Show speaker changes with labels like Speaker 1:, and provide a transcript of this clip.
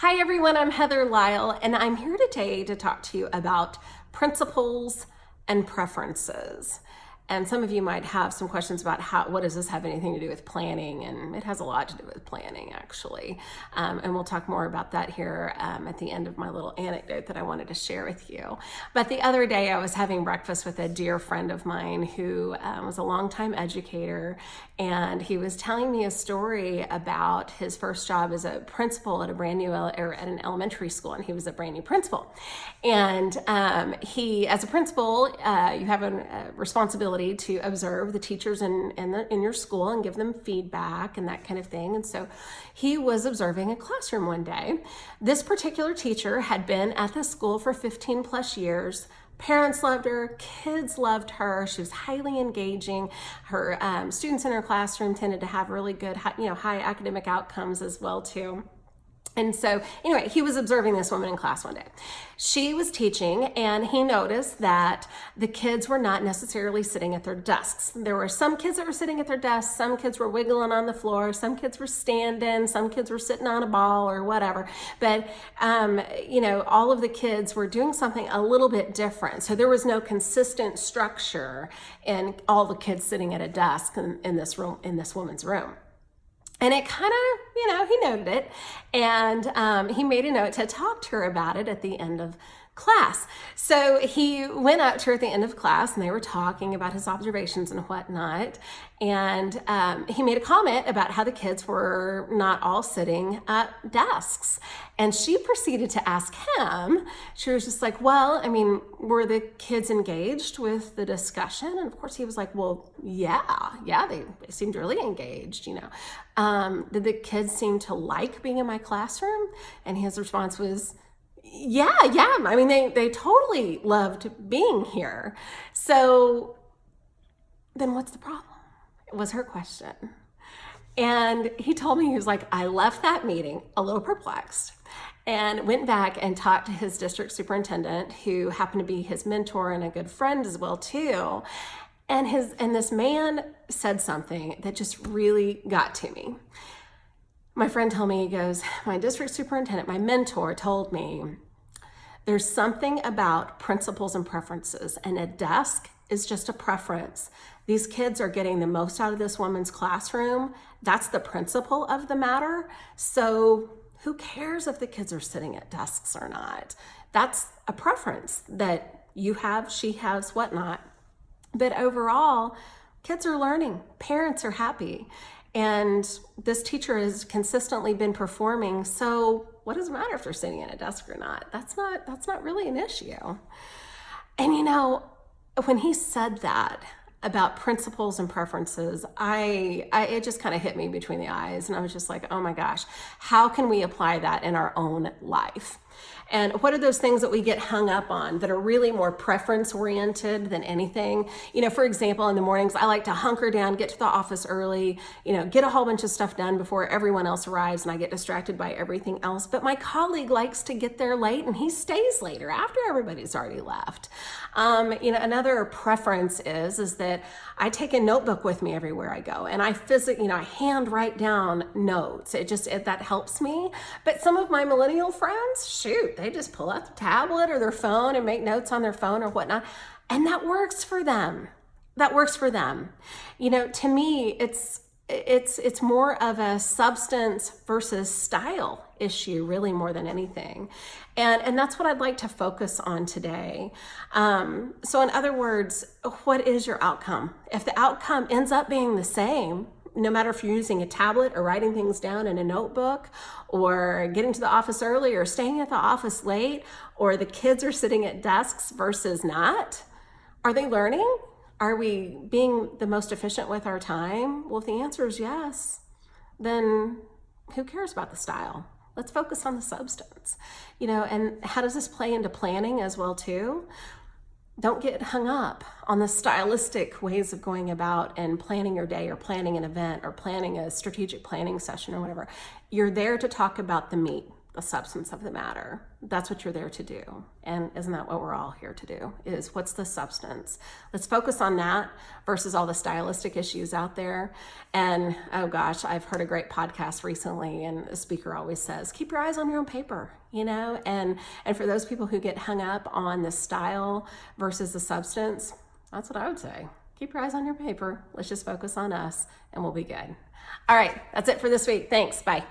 Speaker 1: Hi everyone, I'm Heather Lisle, and I'm here today to talk to you about principles and preferences. And some of you might have some questions about what does this have anything to do with planning? And it has a lot to do with planning, actually. And we'll talk more about that here at the end of my little anecdote that I wanted to share with you. But the other day I was having breakfast with a dear friend of mine who was a longtime educator, and he was telling me a story about his first job as a principal at at an elementary school, and he was a brand new principal. And he, as a principal, you have a responsibility to observe the teachers in your school and give them feedback and that kind of thing. And so he was observing a classroom one day. This particular teacher had been at the school for 15 plus years. Parents loved her, kids loved her. She was highly engaging. Her students in her classroom tended to have really good, high academic outcomes as well too. And so anyway, he was observing this woman in class one day. She was teaching, and he noticed that the kids were not necessarily sitting at their desks. There were some kids that were sitting at their desks, some kids were wiggling on the floor, some kids were standing, some kids were sitting on a ball or whatever. But, all of the kids were doing something a little bit different. So there was no consistent structure in all the kids sitting at a desk in this room, in this woman's room. And it kind of, he noted it, and he made a note to talk to her about it at the end of class. So he went up to her at the end of class, and they were talking about his observations and whatnot. And he made a comment about how the kids were not all sitting at desks. And she proceeded to ask him, she was just like, well, were the kids engaged with the discussion? And of course he was like, well, yeah, they seemed really engaged, Did the kids seem to like being in my classroom? And his response was, yeah. They totally loved being here. So then what's the problem? Was her question. And he told me, he was like, I left that meeting a little perplexed and went back and talked to his district superintendent, who happened to be his mentor and a good friend as well too. And this man said something that just really got to me. My friend told me, he goes, my district superintendent, my mentor, told me, there's something about principles and preferences, and a desk is just a preference. These kids are getting the most out of this woman's classroom. That's the principle of the matter. So who cares if the kids are sitting at desks or not? That's a preference that you have, she has, whatnot. But overall, kids are learning, parents are happy, and this teacher has consistently been performing. So what does it matter if they're sitting at a desk or not? That's not really an issue. And when he said that about principles and preferences, it just kind of hit me between the eyes, and I was just like, oh my gosh, how can we apply that in our own life? And what are those things that we get hung up on that are really more preference oriented than anything? For example, in the mornings, I like to hunker down, get to the office early, get a whole bunch of stuff done before everyone else arrives, and I get distracted by everything else. But my colleague likes to get there late, and he stays later after everybody's already left. Another preference is that I take a notebook with me everywhere I go, and I I hand write down notes. That helps me. But some of my millennial friends, shoot, they just pull out the tablet or their phone and make notes on their phone or whatnot. And that works for them. To me, it's more of a substance versus style issue, really, more than anything. And that's what I'd like to focus on today. So in other words, what is your outcome? If the outcome ends up being the same, no matter if you're using a tablet or writing things down in a notebook, or getting to the office early or staying at the office late, or the kids are sitting at desks versus not, are they learning? Are we being the most efficient with our time? Well, if the answer is yes, then who cares about the style? Let's focus on the substance. And how does this play into planning as well too? Don't get hung up on the stylistic ways of going about and planning your day, or planning an event, or planning a strategic planning session or whatever. You're there to talk about the meat, the substance of the matter. That's what you're there to do. And isn't that what we're all here to do? Is what's the substance? Let's focus on that versus all the stylistic issues out there. And oh gosh, I've heard a great podcast recently, and a speaker always says, keep your eyes on your own paper, and for those people who get hung up on the style versus the substance, that's what I would say. Keep your eyes on your paper. Let's just focus on us and we'll be good. All right, that's it for this week. Thanks. Bye.